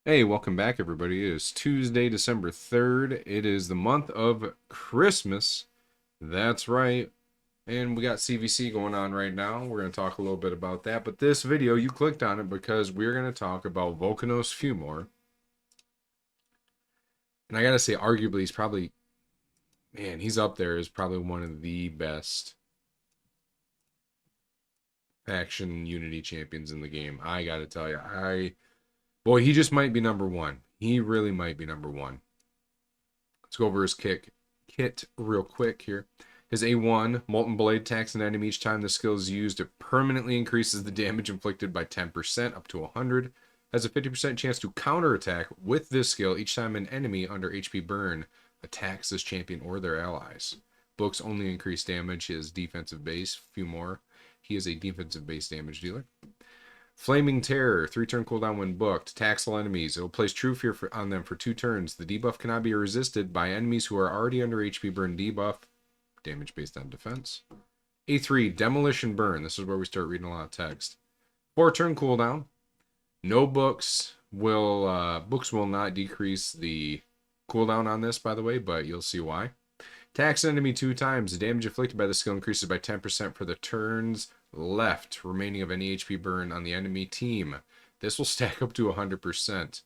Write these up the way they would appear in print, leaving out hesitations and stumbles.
Hey, welcome back, everybody. It is Tuesday, December 3rd. It is the month of Christmas. That's right. And we got CVC going on right now. We're going to talk a little bit about that. But this video, you clicked on it because we're going to talk about Vulkanos Fumor. And I got to say, arguably, he's probably, man, he's up there as probably one of the best faction unity champions in the game. I got to tell you, boy, he just might be number one. He really might be number one. Let's go over his kit real quick here. His A1, Molten Blade, attacks an enemy each time the skill is used. It permanently increases the damage inflicted by 10% up to 100. Has a 50% chance to counterattack with this skill each time an enemy under HP burn attacks this champion or their allies. Books only increase damage. His defensive base, few more. He is a defensive base damage dealer. Flaming Terror, 3-turn cooldown when booked. Attacks all enemies. It will place True Fear on them for 2 turns. The debuff cannot be resisted by enemies who are already under HP burn debuff. Damage based on defense. A3, Demolition Burn. This is where we start reading a lot of text. 4-turn cooldown. No books will not decrease the cooldown on this, by the way, but you'll see why. Attacks enemy 2 times. The damage inflicted by the skill increases by 10% for the turns left remaining of any HP burn on the enemy team. This will stack up to 100%.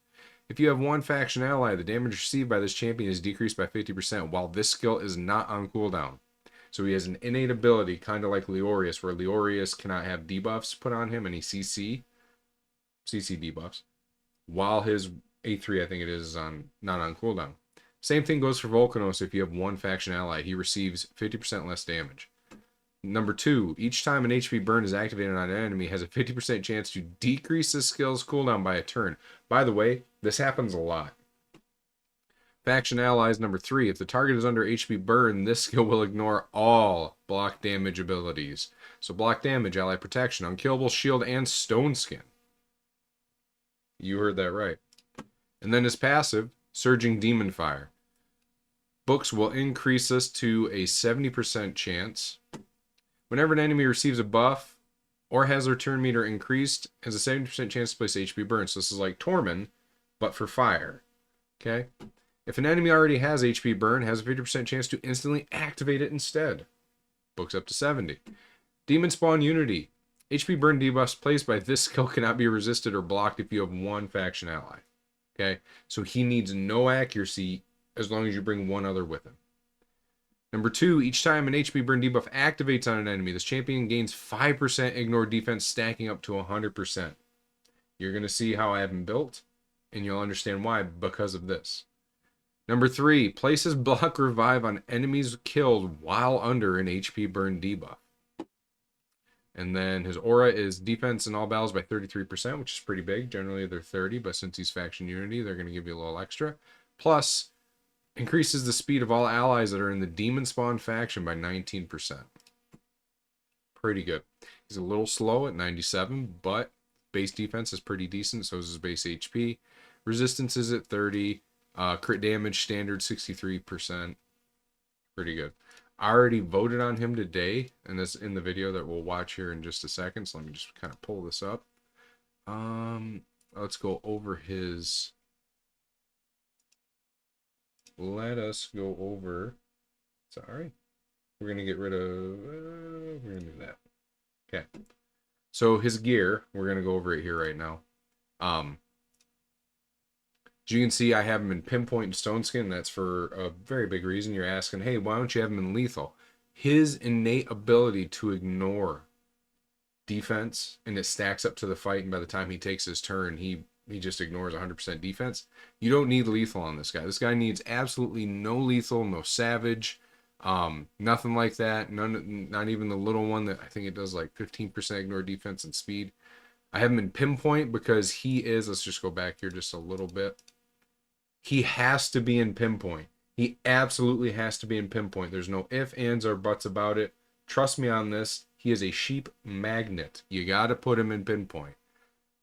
If you have one faction ally, the damage received by this champion is decreased by 50% while this skill is not on cooldown. So he has an innate ability, kind of like Leorius, where Leorius cannot have debuffs put on him, any CC debuffs, while his A3, I think it is, not on cooldown. Same thing goes for Vulkanos. If you have one faction ally, he receives 50% less damage. Number 2, each time an HP burn is activated on an enemy, has a 50% chance to decrease the skill's cooldown by a turn. By the way, this happens a lot. Faction allies, number 3, if the target is under HP burn, this skill will ignore all block damage abilities. So block damage, ally protection, unkillable, shield, and stone skin. You heard that right. And then his passive, Surging Demon Fire. Books will increase this to a 70% chance. Whenever an enemy receives a buff or has their turn meter increased, has a 70% chance to place HP burn. So this is like Torment, but for fire. Okay? If an enemy already has HP burn, has a 50% chance to instantly activate it instead. Books up to 70. Demon Spawn Unity. HP burn debuffs placed by this skill cannot be resisted or blocked if you have one faction ally. Okay? So he needs no accuracy as long as you bring one other with him. Number 2, each time an HP burn debuff activates on an enemy, this champion gains 5% ignore defense, stacking up to 100%. You're going to see how I have him built, and you'll understand why because of this. Number 3, places block revive on enemies killed while under an HP burn debuff. And then his aura is defense in all battles by 33%, which is pretty big. Generally they're 30, but since he's faction unity, they're going to give you a little extra. Plus, increases the speed of all allies that are in the Demon Spawn faction by 19%. Pretty good. He's a little slow at 97, but base defense is pretty decent, so is his base HP. Resistance is at 30. Crit damage standard 63%. Pretty good. I already voted on him today, and that's in the video that we'll watch here in just a second, so let me just kind of pull this up. Let's go over his... Let us go over. Sorry. We're going to get rid of. We're going to do that. Okay. So his gear, we're going to go over it here right now. As you can see, I have him in Pinpoint and Stone Skin. That's for a very big reason. You're asking, hey, why don't you have him in Lethal? His innate ability to ignore defense, and it stacks up to the fight, and by the time he takes his turn, he just ignores 100% defense. You don't need lethal on this guy. This guy needs absolutely no lethal, no savage, nothing like that. Not even the little one that I think it does like 15% ignore defense and speed. I have him in Pinpoint because he is, let's just go back here just a little bit. He has to be in Pinpoint. He absolutely has to be in Pinpoint. There's no ifs, ands, or buts about it. Trust me on this. He is a sheep magnet. You got to put him in Pinpoint.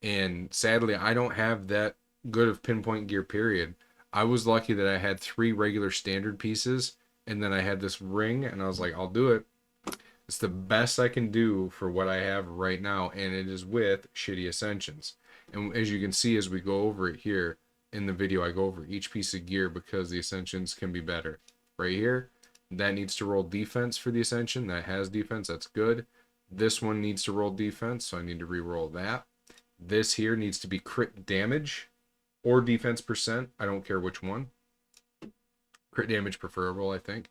And sadly, I don't have that good of Pinpoint gear, period. I was lucky that I had 3 regular standard pieces, and then I had this ring, and I was like, I'll do it. It's the best I can do for what I have right now, and it is with shitty Ascensions. And as you can see as we go over it here, in the video, I go over each piece of gear because the Ascensions can be better. Right here, that needs to roll defense for the Ascension. That has defense. That's good. This one needs to roll defense, so I need to re-roll that. This here needs to be crit damage or defense percent. I don't care which one. Crit damage preferable, I think.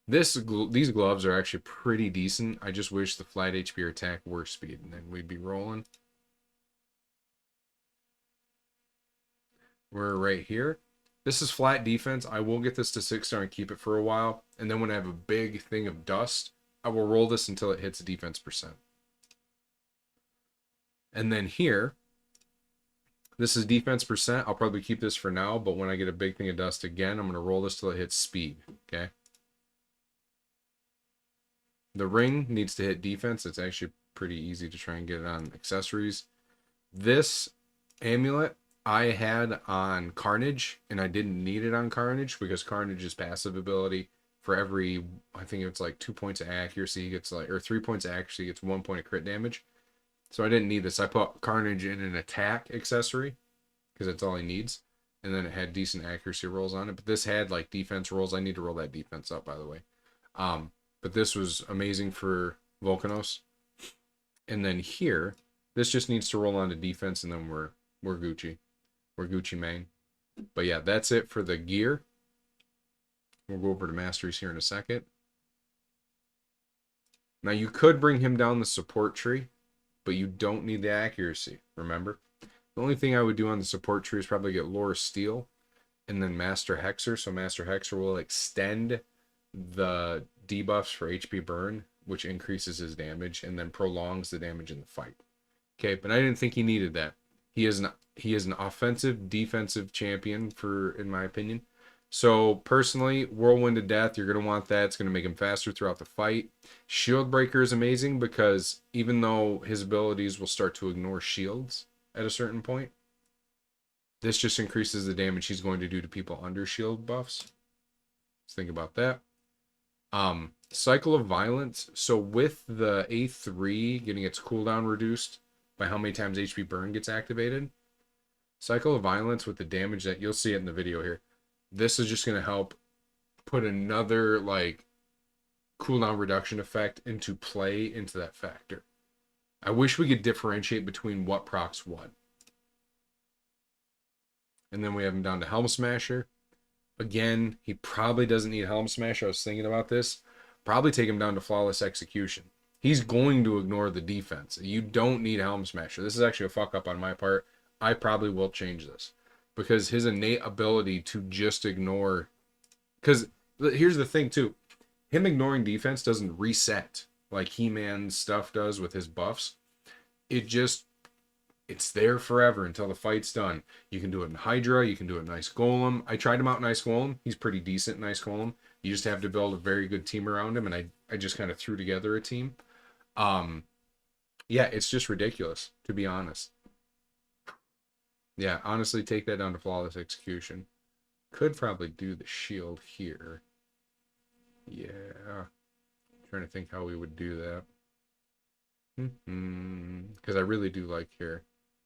These gloves are actually pretty decent. I just wish the flat HP or attack were speed, and then we'd be rolling. We're right here. This is flat defense. I will get this to 6-star and keep it for a while. And then when I have a big thing of dust, I will roll this until it hits defense percent. And then here, this is defense percent. I'll probably keep this for now, but when I get a big thing of dust again, I'm going to roll this till it hits speed. Okay. The ring needs to hit defense. It's actually pretty easy to try and get it on accessories. This amulet I had on Carnage, and I didn't need it on Carnage because Carnage's passive ability for every, I think it's like 2 points of accuracy, gets like, or 3 points of accuracy, gets 1 point of crit damage. So I didn't need this. I put Carnage in an attack accessory because that's all he needs. And then it had decent accuracy rolls on it. But this had like defense rolls. I need to roll that defense up, by the way. But this was amazing for Vulkanos. And then here, this just needs to roll on to defense, and then we're Gucci. We're Gucci Mane. But yeah, that's it for the gear. We'll go over to Masteries here in a second. Now you could bring him down the support tree, but you don't need the accuracy, remember? The only thing I would do on the support tree is probably get Lore Steel and then Master Hexer. So Master Hexer will extend the debuffs for HP burn, which increases his damage and then prolongs the damage in the fight. Okay, but I didn't think he needed that. He is an offensive, defensive champion in my opinion. So personally, Whirlwind of Death, you're going to want that. It's going to make him faster throughout the fight. Shield Breaker is amazing because even though his abilities will start to ignore shields at a certain point, this just increases the damage he's going to do to people under shield buffs. Let's think about that. Cycle of Violence. So with the A3 getting its cooldown reduced by how many times HP burn gets activated, Cycle of Violence with the damage that you'll see it in the video here, this is just going to help put another like cooldown reduction effect into play into that factor. I wish we could differentiate between what procs what. And then we have him down to Helm Smasher. Again, he probably doesn't need Helm Smasher. I was thinking about this. Probably take him down to Flawless Execution. He's going to ignore the defense. You don't need Helm Smasher. This is actually a fuck up on my part. I probably will change this. Because his innate ability to just ignore... Because here's the thing, too. Him ignoring defense doesn't reset like He-Man's stuff does with his buffs. It's there forever until the fight's done. You can do it in Hydra. You can do it in Ice Golem. I tried him out in Ice Golem. He's pretty decent in Ice Golem. You just have to build a very good team around him, and I just kind of threw together a team. Yeah, it's just ridiculous, to be honest. Yeah, honestly, take that down to Flawless Execution. Could probably do the shield here. Yeah. Trying to think how we would do that. Because I really do like here.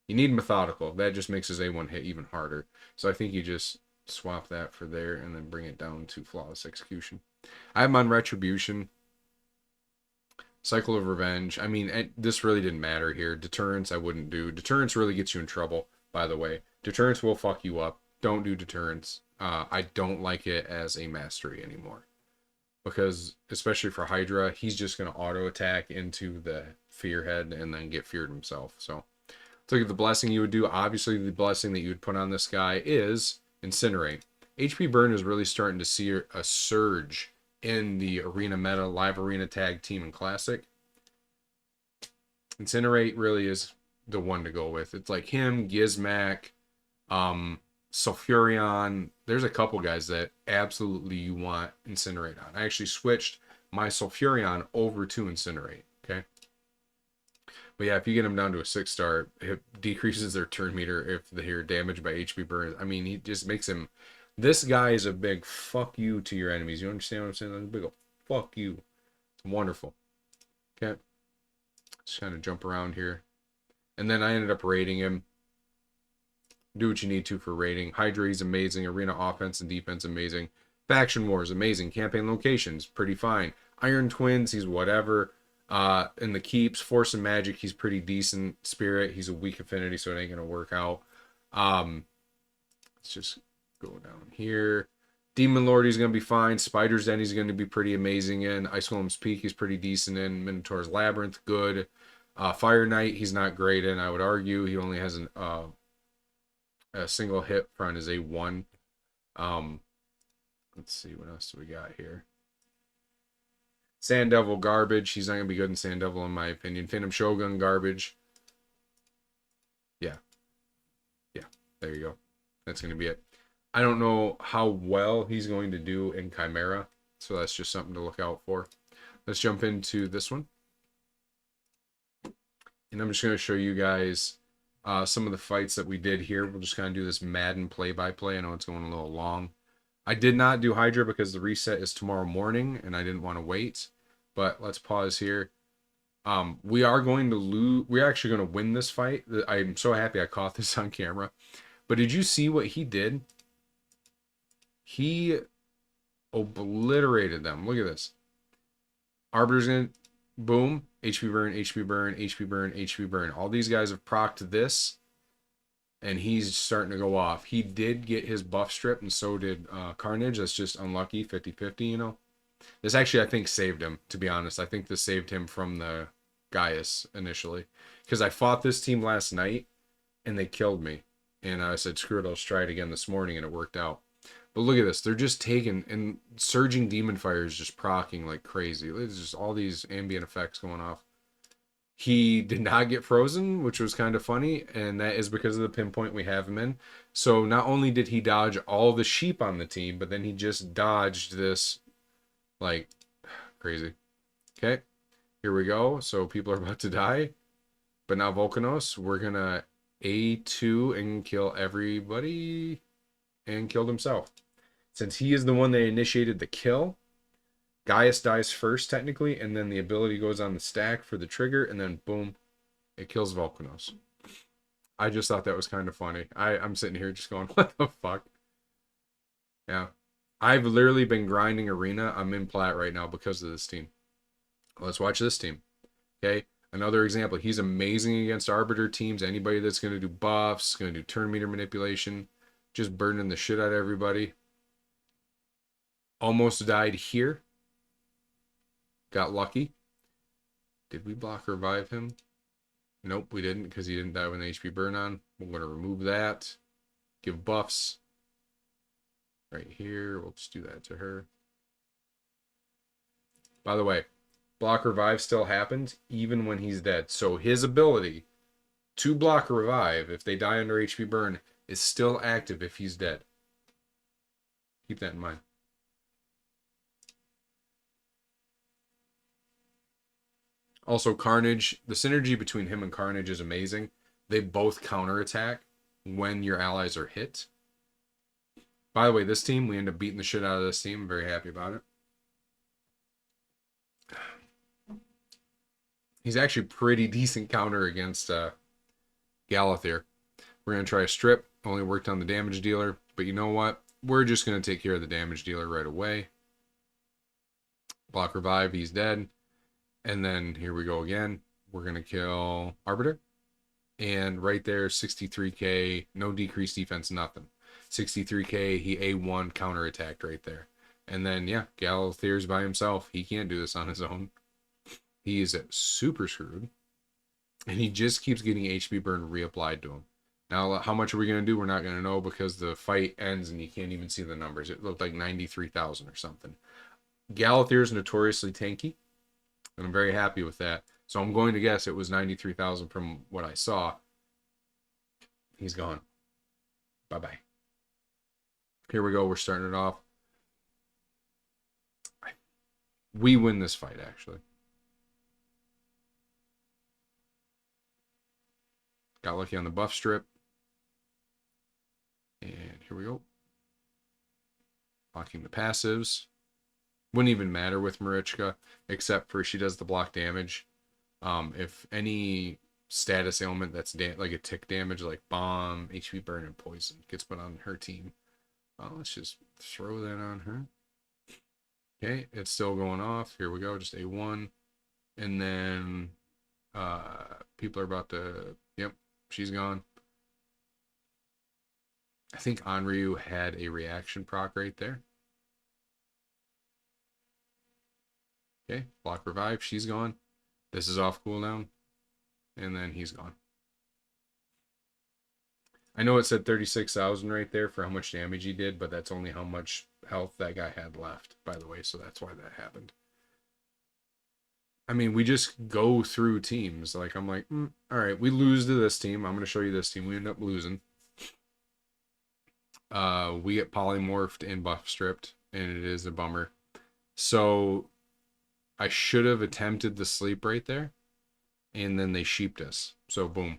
You need Methodical. That just makes his A1 hit even harder. So I think you just swap that for there and then bring it down to Flawless Execution. I have him on Retribution. Cycle of Revenge. I mean, this really didn't matter here. Deterrence I wouldn't do. Deterrence really gets you in trouble, by the way. Deterrence will fuck you up. Don't do Deterrence. I don't like it as a mastery anymore. Because, especially for Hydra, he's just going to auto-attack into the Fear Head and then get feared himself. So, let's look at the blessing you would do. Obviously, the blessing that you would put on this guy is Incinerate. HP Burn is really starting to see a surge in the arena meta, live arena tag team and classic. Incinerate really is the one to go with. It's like him, Gizmac, Sulfurion. There's a couple guys that absolutely you want Incinerate on. I actually switched my Sulfurion over to Incinerate. Okay. But yeah, if you get him down to a 6-star, it decreases their turn meter if they hear damage by HP burn. I mean, he just makes him... This guy is a big fuck you to your enemies. You understand what I'm saying? That's a big old fuck you. It's wonderful. Okay. Just kind of jump around here. And then I ended up rating him Do what you need to for rating. Hydra, he's amazing. Arena offense and defense, amazing. Faction Wars, amazing. Campaign locations, pretty fine. Iron Twins, he's whatever. In the keeps, Force and Magic, he's pretty decent. Spirit, he's a weak affinity, so it ain't gonna work out. Let's just go down here. Demon Lord, he's gonna be fine. Spider's Den, he's gonna be pretty amazing in. Ice Golem's Peak, he's pretty decent in. Minotaur's Labyrinth, good. Fire Knight, he's not great in, I would argue. He only has a single hit front is A1. Let's see, what else do we got here? Sand Devil, garbage. He's not going to be good in Sand Devil, in my opinion. Phantom Shogun, garbage. Yeah. Yeah, there you go. That's going to be it. I don't know how well he's going to do in Chimera, so that's just something to look out for. Let's jump into this one. And I'm just going to show you guys some of the fights that we did here. We'll just kind of do this Madden play-by-play. I know it's going a little long. I did not do Hydra because the reset is tomorrow morning, and I didn't want to wait. But let's pause here. We are going to lose. We're actually going to win this fight. I'm so happy I caught this on camera. But did you see what he did? He obliterated them. Look at this. Arbiter's going to... Boom. HP burn, HP burn, HP burn, HP burn. All these guys have procced this. And he's starting to go off. He did get his buff stripped, and so did Carnage. That's just unlucky, 50-50, you know. This actually, I think, saved him, to be honest. I think this saved him from the Gaius initially. Because I fought this team last night, and they killed me. And I said, screw it, I'll try it again this morning, and it worked out. But look at this. They're just taking, and Surging Demon Fire is just proccing like crazy. There's just all these ambient effects going off. He did not get frozen, which was kind of funny, and that is because of the pinpoint we have him in. So not only did he dodge all the sheep on the team, but then he just dodged this, like, crazy. Okay, here we go. So people are about to die, but now Vulkanos, we're going to A2 and kill everybody, and killed himself. Since he is the one that initiated the kill, Gaius dies first, technically, and then the ability goes on the stack for the trigger, and then boom, it kills Vulkanos. I just thought that was kind of funny. I'm sitting here just going, what the fuck? Yeah. I've literally been grinding Arena. I'm in Plat right now because of this team. Let's watch this team. Okay, another example. He's amazing against Arbiter teams. Anybody that's going to do buffs, going to do turn meter manipulation, just burning the shit out of everybody. Almost died here. Got lucky. Did we block revive him? Nope, we didn't, because he didn't die with an HP burn on. We're going to remove that. Give buffs. Right here. We'll just do that to her. By the way, block revive still happens even when he's dead. So his ability to block revive, if they die under HP burn, is still active if he's dead. Keep that in mind. Also, Carnage, the synergy between him and Carnage is amazing. They both counterattack when your allies are hit. By the way, this team, we end up beating the shit out of this team. I'm very happy about it. He's actually pretty decent counter against Galathir. We're going to try a strip. Only worked on the damage dealer. But you know what? We're just going to take care of the damage dealer right away. Block revive. He's dead. And then here we go again. We're going to kill Arbiter. And right there, 63k. No decreased defense, nothing. 63k. He A1 counterattacked right there. And then, yeah, Galathir's by himself. He can't do this on his own. He is super screwed. And he just keeps getting HP burn reapplied to him. Now, how much are we going to do? We're not going to know because the fight ends and you can't even see the numbers. It looked like 93,000 or something. Galathir is notoriously tanky. And I'm very happy with that. So I'm going to guess it was 93,000 from what I saw. He's gone. Bye-bye. Here we go. We're starting it off. We win this fight, actually. Got lucky on the buff strip. And here we go. Blocking the passives. Wouldn't even matter with Marichka, except for she does the block damage. If any status ailment that's like a tick damage, like bomb, HP burn, and poison gets put on her team. Well, let's just throw that on her. Okay, it's still going off. Here we go, just A1. And then people are about to, yep, she's gone. I think Onryu had a reaction proc right there. Okay, block revive, she's gone. This is off cooldown. And then he's gone. I know it said 36,000 right there for how much damage he did, but that's only how much health that guy had left, by the way, so that's why that happened. I mean, we just go through teams. Like, I'm like, all right, we lose to this team. I'm going to show you this team. We end up losing. We get polymorphed and buff stripped, and it is a bummer. So I should have attempted the sleep right there, and then they sheeped us. So boom.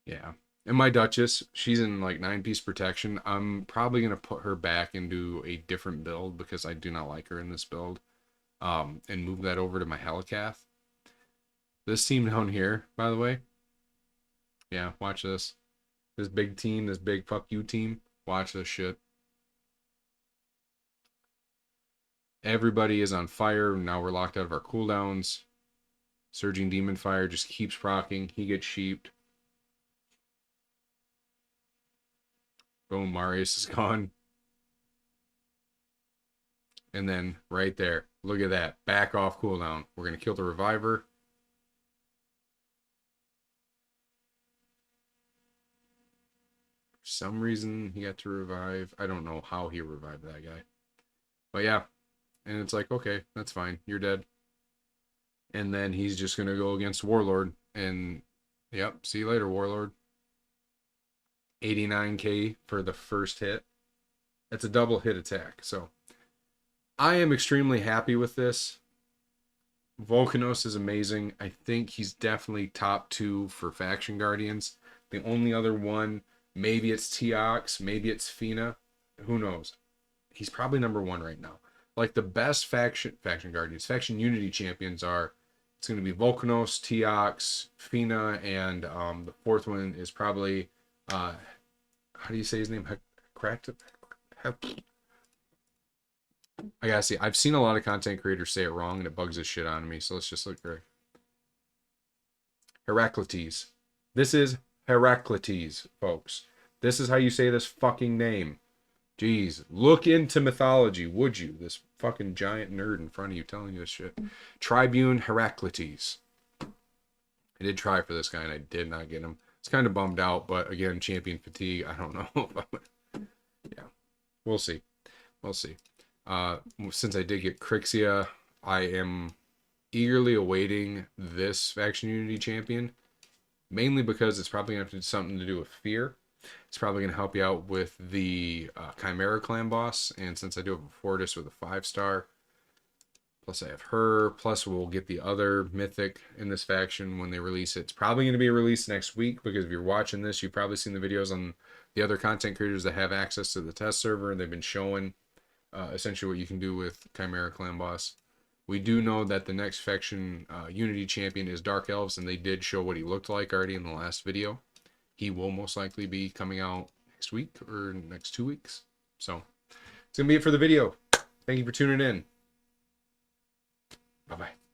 Yeah. And my Duchess, she's in like 9-piece protection. I'm probably going to put her back into a different build because I do not like her in this build. And move that over to my Helicath. This team down here, by the way. Yeah, watch this. This big team, this big fuck you team. Watch this shit. Everybody is on fire. Now we're locked out of our cooldowns. Surging Demon Fire just keeps rocking. He gets sheeped. Boom, Marius is gone. And then right there, look at that. Back off cooldown. We're going to kill the Reviver. For some reason, he got to revive. I don't know how he revived that guy. But yeah. And it's like, okay, that's fine. You're dead. And then he's just going to go against Warlord. And, yep, see you later, Warlord. 89k for the first hit. That's a double hit attack. So I am extremely happy with this. Vulkanos is amazing. I think he's definitely top 2 for Faction Guardians. The only other one, maybe it's Teox, maybe it's Fina. Who knows? He's probably number 1 right now. Like the best Faction Guardians, Faction Unity champions are, it's going to be Vulkanos, Teox, Fina, and the 4th one is probably, how do you say his name? I gotta see. I've seen a lot of content creators say it wrong, and it bugs the shit out of me. So let's just look for Heraclitus. This is Heraclitus, folks. This is how you say this fucking name. Jeez, look into mythology, would you? This fucking giant nerd in front of you telling you this shit. Tribune Heraclitus. I did try for this guy, and I did not get him. It's kind of bummed out, but again, champion fatigue. I don't know. Yeah, we'll see. We'll see. Since I did get Crixia, I am eagerly awaiting this Faction Unity champion, mainly because it's probably going to have something to do with fear. It's probably going to help you out with the Chimera clan boss, and since I do have a Fortis with a 5-star, plus I have her, plus we'll get the other mythic in this faction when they release it. It's probably going to be released next week, because if you're watching this, you've probably seen the videos on the other content creators that have access to the test server, and they've been showing essentially what you can do with Chimera clan boss. We do know that the next faction Unity champion is Dark Elves, and they did show what he looked like already in the last video. He will most likely be coming out next week or next 2 weeks. So it's going to be it for the video. Thank you for tuning in. Bye-bye.